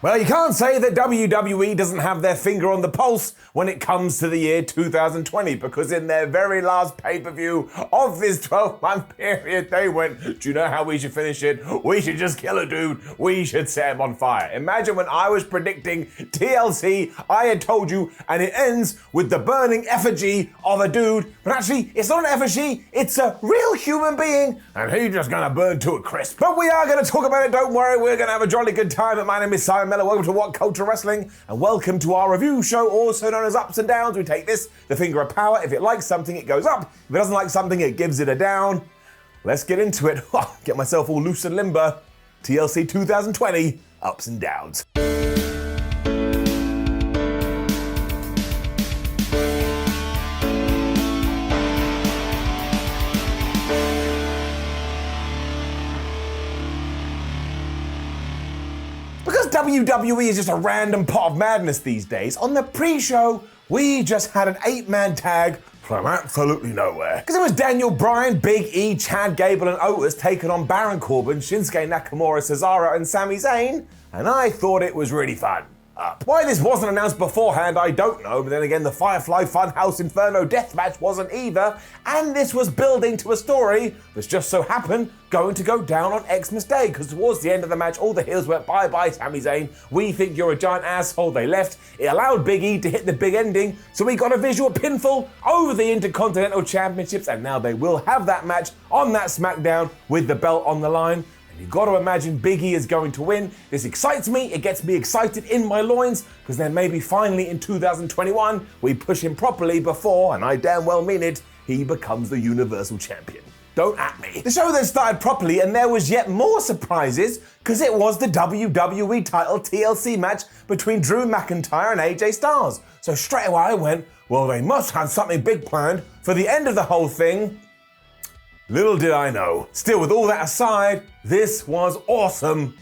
Well, you can't say that WWE doesn't have their finger on the pulse when it comes to the year 2020, because in their very last pay-per-view of this 12-month period, they went, do you know how we should finish it? We should just kill a dude. We should set him on fire. Imagine when I was predicting TLC, I had told you, and it ends with the burning effigy of a dude, but actually, it's not an effigy, it's a real human being, and he's just gonna burn to a crisp. But we are gonna talk about it, don't worry, we're gonna have a jolly good time. My name is Simon. Welcome to WhatCulture Wrestling, and welcome to our review show, also known as Ups and Downs. We take this, the finger of power. If it likes something, it goes up. If it doesn't like something, it gives it a down. Let's get into it. Get myself all loose and limber. TLC 2020, Ups and Downs. WWE is just a random pot of madness these days. On the pre-show, we just had an 8-man tag from absolutely nowhere. Because it was Daniel Bryan, Big E, Chad Gable and Otis taking on Baron Corbin, Shinsuke Nakamura, Cesaro and Sami Zayn, and I thought it was really fun. Why this wasn't announced beforehand, I don't know, but then again, the Firefly Funhouse Inferno deathmatch wasn't either, and this was building to a story that's just so happened going to go down on Xmas Day, because towards the end of the match, all the heels went, bye-bye, Sami Zayn, we think you're a giant asshole, they left. It allowed Big E to hit the big ending, so we got a visual pinfall over the Intercontinental Championships, and now they will have that match on that SmackDown with the belt on the line. You've got to imagine Big E is going to win. This excites me. It gets me excited in my loins, because then maybe finally in 2021, we push him properly before, and I damn well mean it, he becomes the Universal Champion. Don't at me. The show then started properly, and there was yet more surprises, because it was the WWE title TLC match between Drew McIntyre and AJ Styles. So straight away I went, well, they must have something big planned for the end of the whole thing. Little did I know. Still, with all that aside, this was awesome.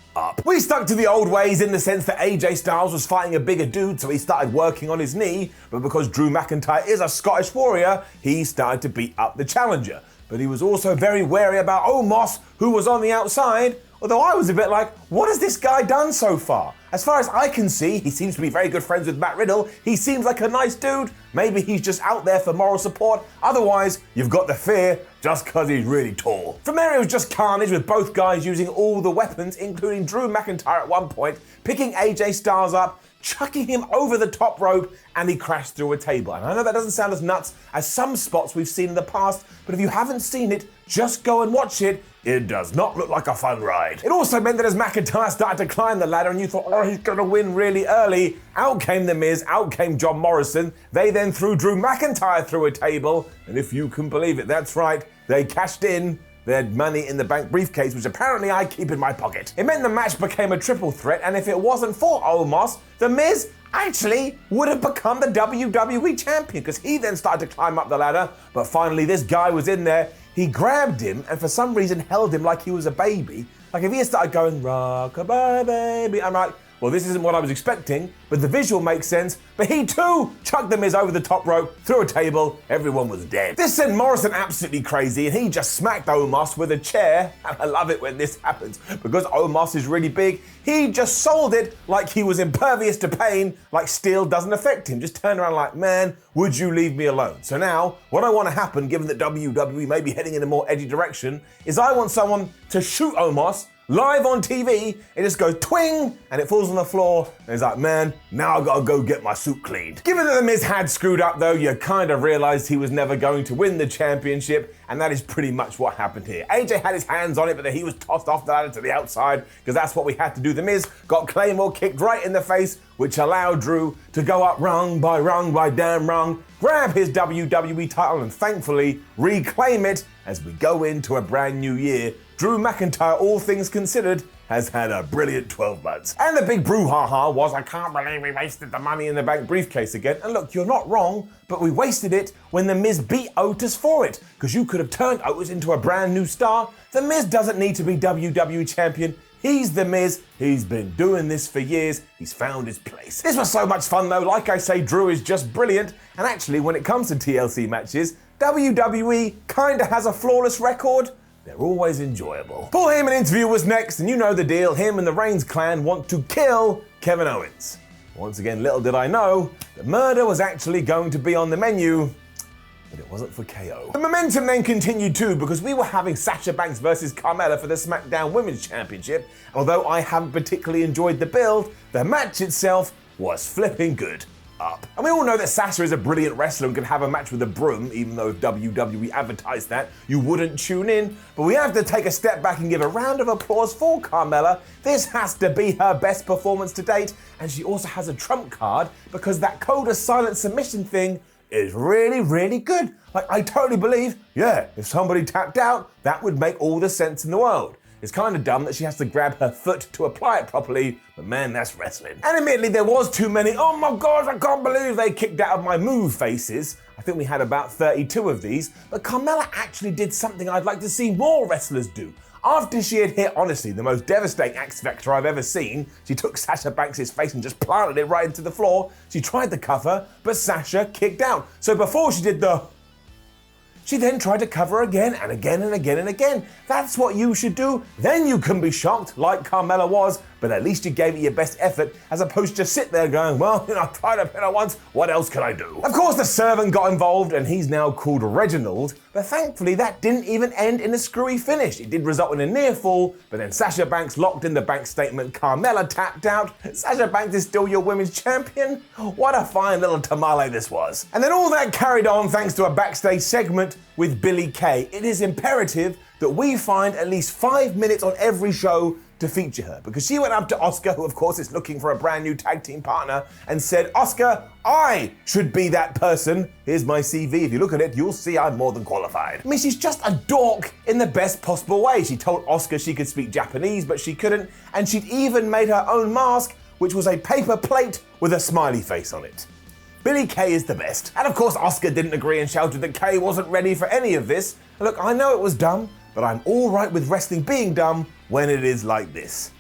We stuck to the old ways in the sense that AJ Styles was fighting a bigger dude, so he started working on his knee, but because Drew McIntyre is a Scottish warrior, he started to beat up the challenger. But he was also very wary about Omos, who was on the outside, although I was a bit like, what has this guy done so far? As far as I can see, he seems to be very good friends with Matt Riddle. He seems like a nice dude. Maybe he's just out there for moral support. Otherwise, you've got the fear just because he's really tall. From there, it was just carnage with both guys using all the weapons, including Drew McIntyre at one point, picking AJ Styles up, chucking him over the top rope, and he crashed through a table. And I know that doesn't sound as nuts as some spots we've seen in the past, but if you haven't seen it, just go and watch it. It does not look like a fun ride. It also meant that as McIntyre started to climb the ladder and you thought, oh, he's gonna win really early, out came The Miz, out came John Morrison. They then threw Drew McIntyre through a table, and if you can believe it, that's right, they cashed in their money in the bank briefcase, which apparently I keep in my pocket. It meant the match became a triple threat, and if it wasn't for Omos, The Miz actually would have become the WWE champion, because he then started to climb up the ladder, but finally this guy was in there. He grabbed him and for some reason held him like he was a baby. Like if he had started going, rock-a-bye baby, I'm like, well, this isn't what I was expecting, but the visual makes sense. But he too chucked The Miz over the top rope, through a table, everyone was dead. This sent Morrison absolutely crazy, and he just smacked Omos with a chair. And I love it when this happens, because Omos is really big. He just sold it like he was impervious to pain, like steel doesn't affect him. Just turned around like, man, would you leave me alone? So now, what I want to happen, given that WWE may be heading in a more edgy direction, is I want someone to shoot Omos live on TV. It just goes twing and it falls on the floor, and he's like, man, now I gotta go get my suit cleaned. Given that The Miz had screwed up though, you kind of realized he was never going to win the championship, and that is pretty much what happened here. AJ had his hands on it, but then he was tossed off the ladder to the outside, because that's what we had to do. The Miz got Claymore kicked right in the face, which allowed Drew to go up rung by damn rung, grab his WWE title and thankfully reclaim it as we go into a brand new year. Drew McIntyre, all things considered, has had a brilliant 12 months. And the big brouhaha was, I can't believe we wasted the money in the bank briefcase again. And look, you're not wrong, but we wasted it when The Miz beat Otis for it, because you could have turned Otis into a brand new star. The Miz doesn't need to be WWE champion. He's The Miz. He's been doing this for years. He's found his place. This was so much fun though. Like I say, Drew is just brilliant. And actually, when it comes to TLC matches, WWE kinda has a flawless record. They're always enjoyable. Paul Heyman interview was next, and you know the deal. Him and the Reigns clan want to kill Kevin Owens. Once again, little did I know that murder was actually going to be on the menu, but it wasn't for KO. The momentum then continued too, because we were having Sasha Banks versus Carmella for the SmackDown Women's Championship. Although I haven't particularly enjoyed the build, the match itself was flipping good. Up. And we all know that Sasha is a brilliant wrestler and can have a match with a broom, even though if WWE advertised that, you wouldn't tune in. But we have to take a step back and give a round of applause for Carmella. This has to be her best performance to date, and she also has a trump card because that code of silent submission thing is really, really good. Like, I totally believe, yeah, if somebody tapped out, that would make all the sense in the world. It's kind of dumb that she has to grab her foot to apply it properly, but man, that's wrestling. And admittedly, there was too many, oh my God, I can't believe they kicked out of my move faces. I think we had about 32 of these, but Carmella actually did something I'd like to see more wrestlers do. After she had hit, honestly, the most devastating X Vector I've ever seen, she took Sasha Banks' face and just planted it right into the floor. She tried to cover, but Sasha kicked out. So before she did she then tried to cover again and again and again and again. That's what you should do. Then you can be shocked, like Carmella was, but at least you gave it your best effort, as opposed to just sit there going, well, I tried to pin her once, what else can I do? Of course, the servant got involved, and he's now called Reginald, but thankfully that didn't even end in a screwy finish. It did result in a near fall, but then Sasha Banks locked in the bank statement, Carmella tapped out. Sasha Banks is still your women's champion? What a fine little tamale this was. And then all that carried on thanks to a backstage segment with Billie Kay. It is imperative that we find at least 5 minutes on every show to feature her, because she went up to Asuka, who of course is looking for a brand new tag team partner, and said, Asuka, I should be that person. Here's my CV. If you look at it, you'll see I'm more than qualified. I mean, she's just a dork in the best possible way. She told Asuka she could speak Japanese, but she couldn't, and she'd even made her own mask, which was a paper plate with a smiley face on it. Billie Kay is the best. And of course, Asuka didn't agree and shouted that Kay wasn't ready for any of this. And look, I know it was dumb, but I'm all right with wrestling being dumb when it is like this.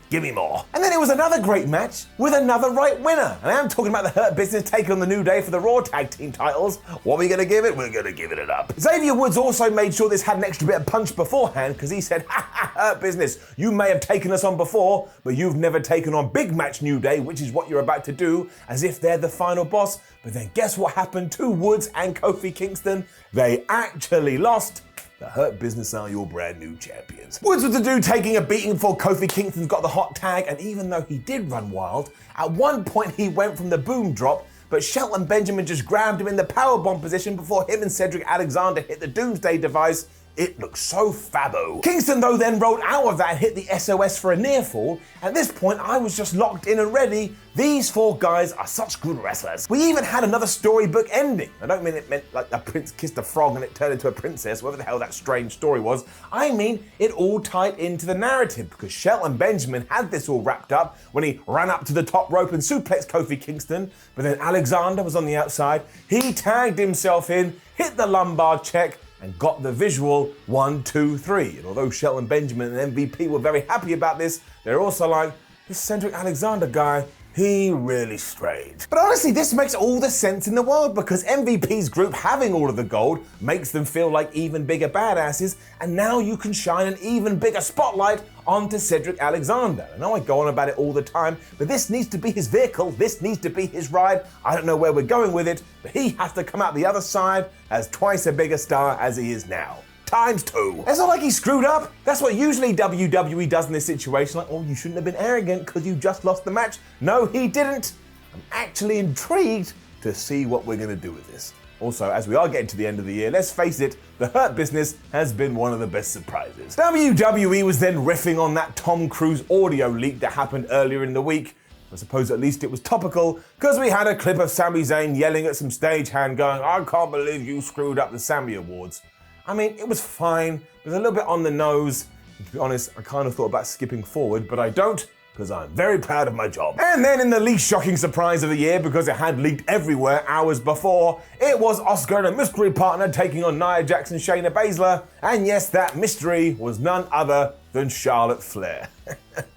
Give me more. And then it was another great match with another right winner. And I'm talking about the Hurt Business taking on the New Day for the Raw Tag Team titles. What are we gonna give it? We're gonna give it up. Xavier Woods also made sure this had an extra bit of punch beforehand, because he said, Hurt Business, you may have taken us on before, but you've never taken on big match New Day, which is what you're about to do, as if they're the final boss. But then guess what happened to Woods and Kofi Kingston? They actually lost. The Hurt Business are your brand new champions. Woods was the dude taking a beating before Kofi Kingston's got the hot tag, and even though he did run wild, at one point he went from the boom drop, but Shelton Benjamin just grabbed him in the powerbomb position before him and Cedric Alexander hit the Doomsday device. It looked so fabbo. Kingston though then rolled out of that and hit the SOS for a near fall. At this point, I was just locked in and ready. These four guys are such good wrestlers. We even had another storybook ending. I don't mean it meant like a prince kissed a frog and it turned into a princess, whatever the hell that strange story was. I mean, it all tied into the narrative, because Shelton Benjamin had this all wrapped up when he ran up to the top rope and suplexed Kofi Kingston, but then Alexander was on the outside. He tagged himself in, hit the lumbar check, and got the visual 1, 2, 3. And although Shelton Benjamin and MVP were very happy about this, they're also like, this Cedric Alexander guy, he really strayed. But honestly, this makes all the sense in the world, because MVP's group having all of the gold makes them feel like even bigger badasses, and now you can shine an even bigger spotlight onto Cedric Alexander. I know I go on about it all the time, but this needs to be his vehicle, this needs to be his ride. I don't know where we're going with it, but he has to come out the other side as twice a bigger star as he is now. ×2. It's not like he screwed up. That's what usually WWE does in this situation. Like, oh, you shouldn't have been arrogant because you just lost the match. No, he didn't. I'm actually intrigued to see what we're going to do with this. Also, as we are getting to the end of the year, let's face it, the Hurt Business has been one of the best surprises. WWE was then riffing on that Tom Cruise audio leak that happened earlier in the week. I suppose at least it was topical, because we had a clip of Sami Zayn yelling at some stagehand going, I can't believe you screwed up the Sammy Awards. I mean, it was fine. It was a little bit on the nose. To be honest, I kind of thought about skipping forward, but I don't, because I'm very proud of my job. And then in the least shocking surprise of the year, because it had leaked everywhere hours before, it was Asuka and a mystery partner taking on Nia Jax and Shayna Baszler. And yes, that mystery was none other than Charlotte Flair.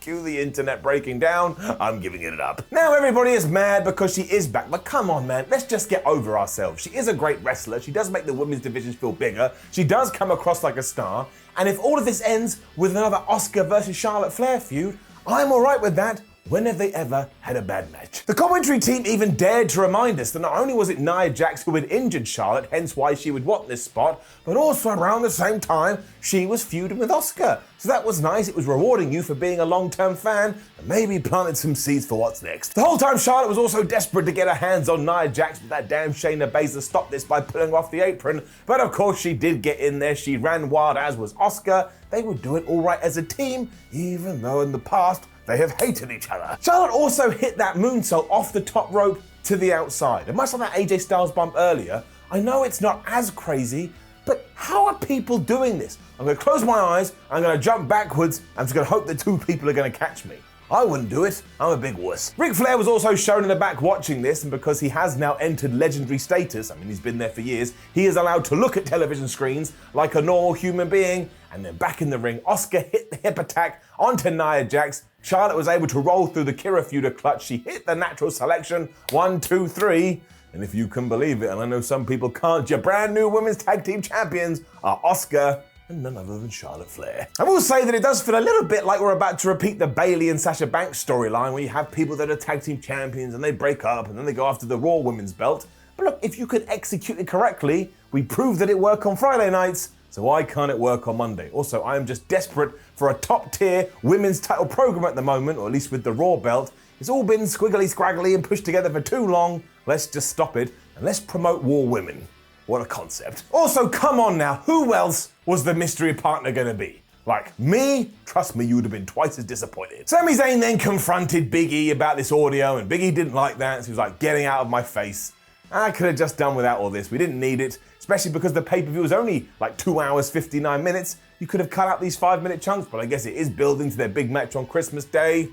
Cue the internet breaking down, I'm giving it up. Now everybody is mad because she is back, but come on man, let's just get over ourselves. She is a great wrestler, she does make the women's divisions feel bigger, she does come across like a star, and if all of this ends with another Asuka versus Charlotte Flair feud, I'm alright with that. When have they ever had a bad match? The commentary team even dared to remind us that not only was it Nia Jax who had injured Charlotte, hence why she would want this spot, but also around the same time, she was feuding with Asuka. So that was nice, it was rewarding you for being a long-term fan, and maybe planted some seeds for what's next. The whole time Charlotte was also desperate to get her hands on Nia Jax, but that damn Shayna Baszler stopped this by pulling her off the apron. But of course she did get in there, she ran wild, as was Asuka. They would do it all right as a team, even though in the past, they have hated each other. Charlotte also hit that moonsault off the top rope to the outside. And much like that AJ Styles bump earlier, I know it's not as crazy, but how are people doing this? I'm gonna close my eyes, I'm gonna jump backwards, I'm just gonna hope that two people are gonna catch me. I wouldn't do it, I'm a big wuss. Ric Flair was also shown in the back watching this, and because he has now entered legendary status, I mean he's been there for years, he is allowed to look at television screens like a normal human being, and then back in the ring, Asuka hit the hip attack onto Nia Jax. Charlotte was able to roll through the Kira Fuda clutch, she hit the natural selection, 1, 2, 3, and if you can believe it, and I know some people can't, your brand new women's tag team champions are Asuka and none other than Charlotte Flair. I will say that it does feel a little bit like we're about to repeat the Bayley and Sasha Banks storyline where you have people that are tag team champions and they break up and then they go after the Raw women's belt. But look, if you could execute it correctly, we proved that it worked on Friday nights, so why can't it work on Monday? Also, I am just desperate for a top tier women's title program at the moment, or at least with the Raw belt. It's all been squiggly scraggly and pushed together for too long. Let's just stop it and let's promote War Women. What a concept. Also, come on now, who else was the mystery partner gonna be? Like me? Trust me, you would have been twice as disappointed. Sami Zayn then confronted Big E about this audio, and Big E didn't like that, so he was like, getting out of my face. I could have just done without all this. We didn't need it, especially because the pay-per-view was only like 2 hours, 59 minutes. You could have cut out these 5-minute chunks, but I guess it is building to their big match on Christmas Day.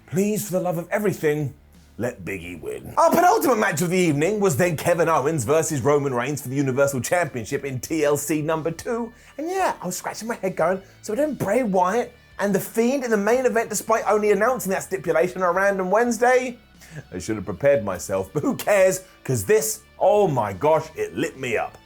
Please, for the love of everything, let Big E win. Our penultimate match of the evening was then Kevin Owens versus Roman Reigns for the Universal Championship in TLC number 2. And yeah, I was scratching my head going, so then Bray Wyatt and The Fiend in the main event despite only announcing that stipulation on a random Wednesday? I should have prepared myself, but who cares? Because this, oh my gosh, it lit me up.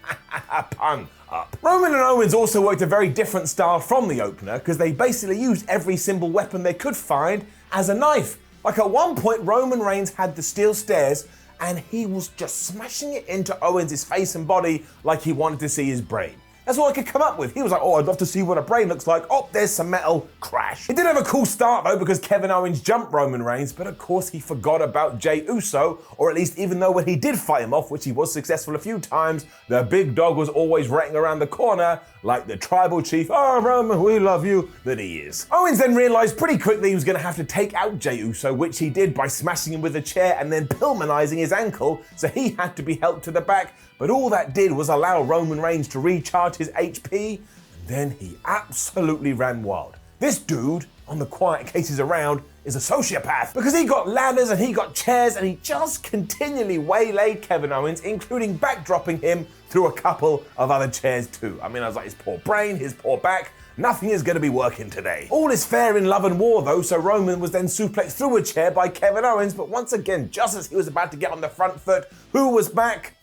Pun up. Roman and Owens also worked a very different style from the opener because they basically used every single weapon they could find as a knife. Like at one point, Roman Reigns had the steel stairs and he was just smashing it into Owens' face and body like he wanted to see his brain. That's all I could come up with. He was like, oh, I'd love to see what a brain looks like. Oh, there's some metal. Crash. It did have a cool start though because Kevin Owens jumped Roman Reigns, but of course he forgot about Jey Uso, or at least even though when he did fight him off, which he was successful a few times, the big dog was always ratting around the corner like the tribal chief, oh Roman, we love you, that he is. Owens then realized pretty quickly he was gonna have to take out Jey Uso, which he did by smashing him with a chair and then Pillmanizing his ankle, so he had to be helped to the back. But all that did was allow Roman Reigns to recharge his HP, and then he absolutely ran wild. This dude, on the quiet cases around, is a sociopath because he got ladders and he got chairs and he just continually waylaid Kevin Owens, including backdropping him through a couple of other chairs too. I mean, I was like, his poor brain, his poor back, nothing is going to be working today. All is fair in love and war though, so Roman was then suplexed through a chair by Kevin Owens, but once again, just as he was about to get on the front foot, who was back?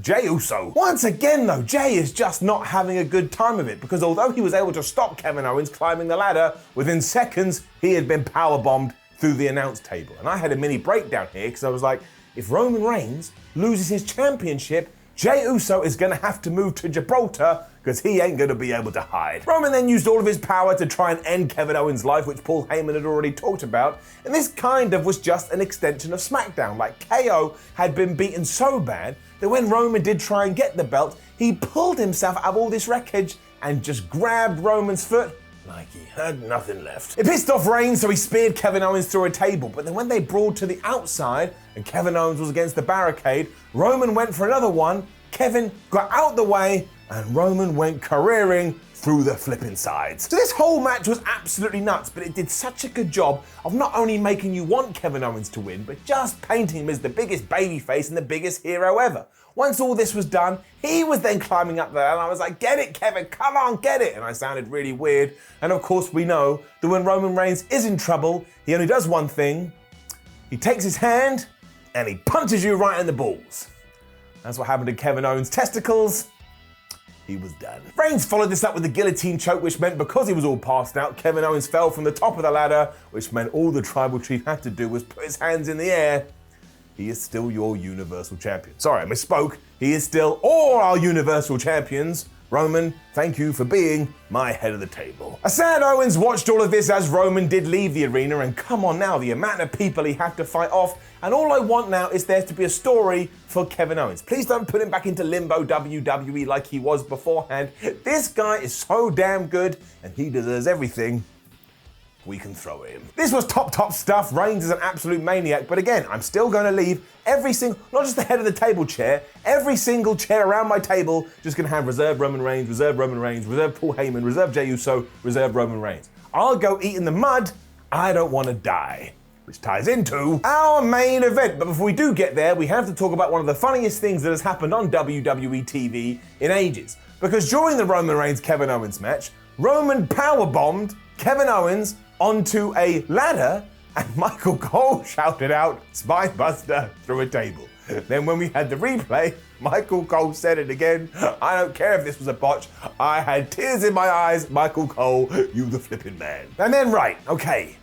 Jey Uso. Once again though, Jey is just not having a good time of it because although he was able to stop Kevin Owens climbing the ladder, within seconds he had been powerbombed through the announce table. And I had a mini breakdown here because I was like, if Roman Reigns loses his championship, Jey Uso is gonna have to move to Gibraltar because he ain't gonna be able to hide. Roman then used all of his power to try and end Kevin Owens' life, which Paul Heyman had already talked about, and this kind of was just an extension of SmackDown. Like KO had been beaten so bad that when Roman did try and get the belt, he pulled himself out of all this wreckage and just grabbed Roman's foot like he had nothing left. It pissed off Reigns, so he speared Kevin Owens through a table, but then when they brawled to the outside and Kevin Owens was against the barricade, Roman went for another one, Kevin got out the way, and Roman went careering through the flipping sides. So this whole match was absolutely nuts, but it did such a good job of not only making you want Kevin Owens to win, but just painting him as the biggest babyface and the biggest hero ever. Once all this was done, he was then climbing up there, and I was like, get it, Kevin, come on, get it. And I sounded really weird. And of course, we know that when Roman Reigns is in trouble, he only does one thing. He takes his hand and he punches you right in the balls. That's what happened to Kevin Owens' testicles. he was done. Reigns followed this up with the guillotine choke, which meant because he was all passed out, Kevin Owens fell from the top of the ladder, which meant all the tribal chief had to do was put his hands in the air. He is still your Universal Champion. Sorry, I misspoke. He is still all our Universal Champions. Roman, thank you for being my head of the table. A sad Owens watched all of this as Roman did leave the arena, and come on now, the amount of people he had to fight off, and all I want now is there to be a story for Kevin Owens. Please don't put him back into limbo WWE like he was beforehand. This guy is so damn good, and he deserves everything we can throw at him. This was top stuff. Reigns is an absolute maniac, but again, I'm still going to leave every single, not just the head of the table chair, every single chair around my table just going to have reserve Roman Reigns, reserve Paul Heyman, reserve Jey Uso, reserve Roman Reigns. I'll go eat in the mud. I don't want to die. Which ties into our main event. But before we do get there, we have to talk about one of the funniest things that has happened on WWE TV in ages. Because during the Roman Reigns-Kevin Owens match, Roman powerbombed Kevin Owens onto a ladder, and Michael Cole shouted out, "Spinebuster," through a table. Then when we had the replay, Michael Cole said it again. I don't care if this was a botch. I had tears in my eyes. Michael Cole, you the flipping man. And then, right, okay.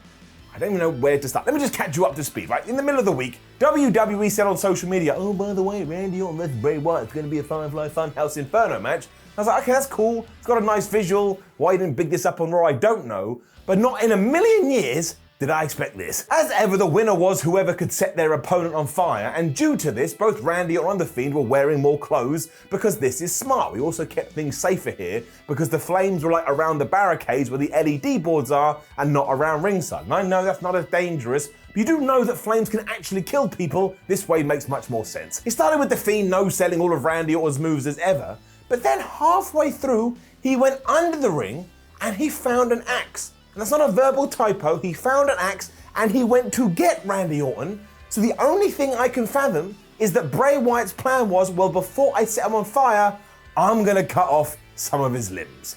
I don't even know where to start. Let me just catch you up to speed, right? In the middle of the week, WWE said on social media, oh, by the way, Randy Orton versus Bray Wyatt, it's going to be a Firefly Funhouse Inferno match. I was like, okay, that's cool. It's got a nice visual. Why you didn't big this up on Raw, I don't know. But not in a million years did I expect this. As ever, the winner was whoever could set their opponent on fire, and due to this, both Randy Orton and The Fiend were wearing more clothes because this is smart. We also kept things safer here because the flames were like around the barricades where the LED boards are and not around ringside. And I know that's not as dangerous, but you do know that flames can actually kill people. This way makes much more sense. It started with The Fiend no-selling all of Randy Orton's moves as ever, but then halfway through, he went under the ring and he found an axe. And that's not a verbal typo. He found an axe and he went to get Randy Orton. So the only thing I can fathom is that Bray Wyatt's plan was, well, before I set him on fire, I'm gonna cut off some of his limbs.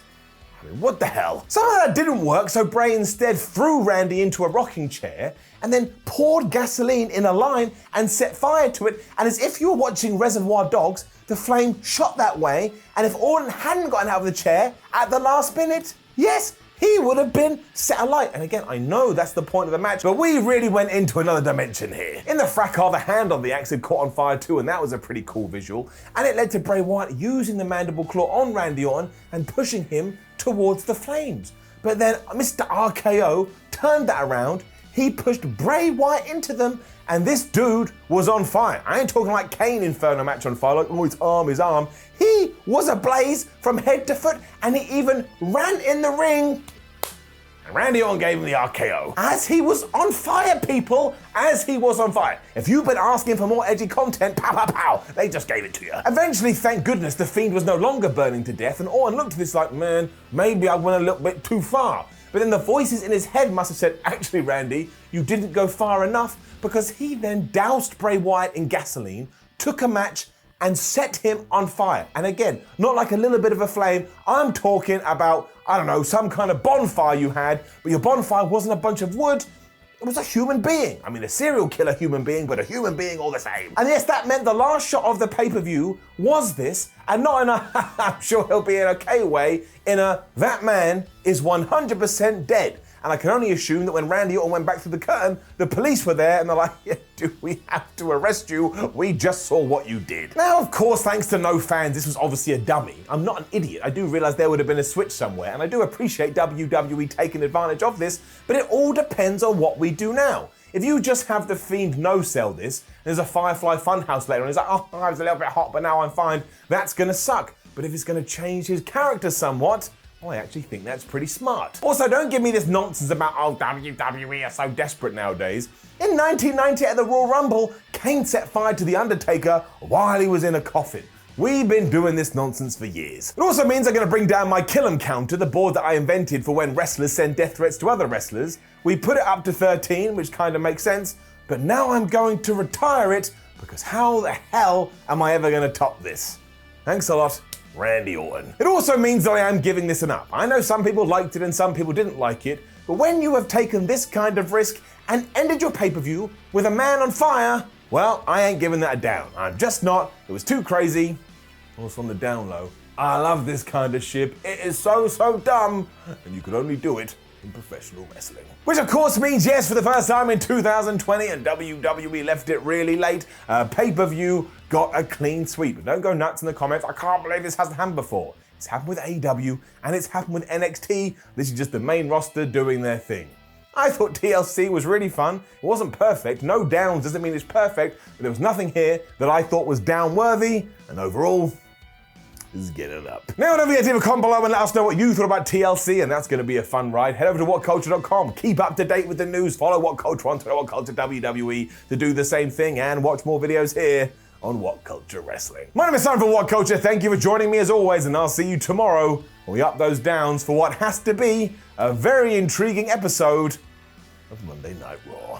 I mean, what the hell? Somehow that didn't work, so Bray instead threw Randy into a rocking chair and then poured gasoline in a line and set fire to it. And as if you were watching Reservoir Dogs, the flame shot that way. And if Orton hadn't gotten out of the chair at the last minute, yes, he would have been set alight. And again, I know that's the point of the match, but we really went into another dimension here. In the fracas, the hand on the axe had caught on fire too, and that was a pretty cool visual. And it led to Bray Wyatt using the mandible claw on Randy Orton and pushing him towards the flames. But then Mr. RKO turned that around. He pushed Bray Wyatt into them, and this dude was on fire. I ain't talking like Kane Inferno match on fire, like, oh, his arm. He was ablaze from head to foot, and he even ran in the ring. And Randy Orton gave him the RKO. As he was on fire, people, as he was on fire. If you've been asking for more edgy content, pow, pow, pow, they just gave it to you. Eventually, thank goodness, the Fiend was no longer burning to death, and Orton looked at this like, man, maybe I went a little bit too far. But then the voices in his head must have said, actually, Randy, you didn't go far enough, because he then doused Bray Wyatt in gasoline, took a match, and set him on fire. And again, not like a little bit of a flame. I'm talking about, I don't know, some kind of bonfire you had, but your bonfire wasn't a bunch of wood. It was a human being. I mean, a serial killer human being, but a human being all the same. And yes, that meant the last shot of the pay-per-view was this, and not in a, I'm sure he'll be in a okay way, in a, that man is 100% dead. And I can only assume that when Randy Orton went back through the curtain, the police were there and they're like, yeah, do we have to arrest you? We just saw what you did. Now, of course, thanks to no fans, this was obviously a dummy. I'm not an idiot. I do realize there would have been a switch somewhere, and I do appreciate WWE taking advantage of this, but it all depends on what we do now. If you just have the Fiend no-sell this, there's a Firefly Funhouse later, and he's like, oh, I was a little bit hot, but now I'm fine, that's gonna suck. But if it's gonna change his character somewhat, I actually think that's pretty smart. Also, don't give me this nonsense about, oh, WWE are so desperate nowadays. In 1990 at the Royal Rumble, Kane set fire to The Undertaker while he was in a coffin. We've been doing this nonsense for years. It also means I'm gonna bring down my kill 'em counter, the board that I invented for when wrestlers send death threats to other wrestlers. We put it up to 13, which kind of makes sense, but now I'm going to retire it because how the hell am I ever gonna top this? Thanks a lot, Randy Orton. It also means that I am giving this an up. I know some people liked it and some people didn't like it, but when you have taken this kind of risk and ended your pay-per-view with a man on fire, well, I ain't giving that a down. I'm just not. It was too crazy. Also on the down low, I love this kind of ship. It is so dumb, and you could only do it in professional wrestling. Which of course means, yes, for the first time in 2020, and WWE left it really late, pay-per-view got a clean sweep. But don't go nuts in the comments. I can't believe this hasn't happened before. It's happened with AEW, and it's happened with NXT. This is just the main roster doing their thing. I thought TLC was really fun. It wasn't perfect. No downs doesn't mean it's perfect, but there was nothing here that I thought was down-worthy, and overall, let's get it up. Now, don't forget to leave a comment below and let us know what you thought about TLC, and that's going to be a fun ride. Head over to WhatCulture.com. Keep up to date with the news. Follow WhatCulture on Twitter, WhatCulture WWE, to do the same thing, and watch more videos here on WhatCulture Wrestling. My name is Simon from WhatCulture. Thank you for joining me as always, and I'll see you tomorrow when we up those downs for what has to be a very intriguing episode of Monday Night Raw.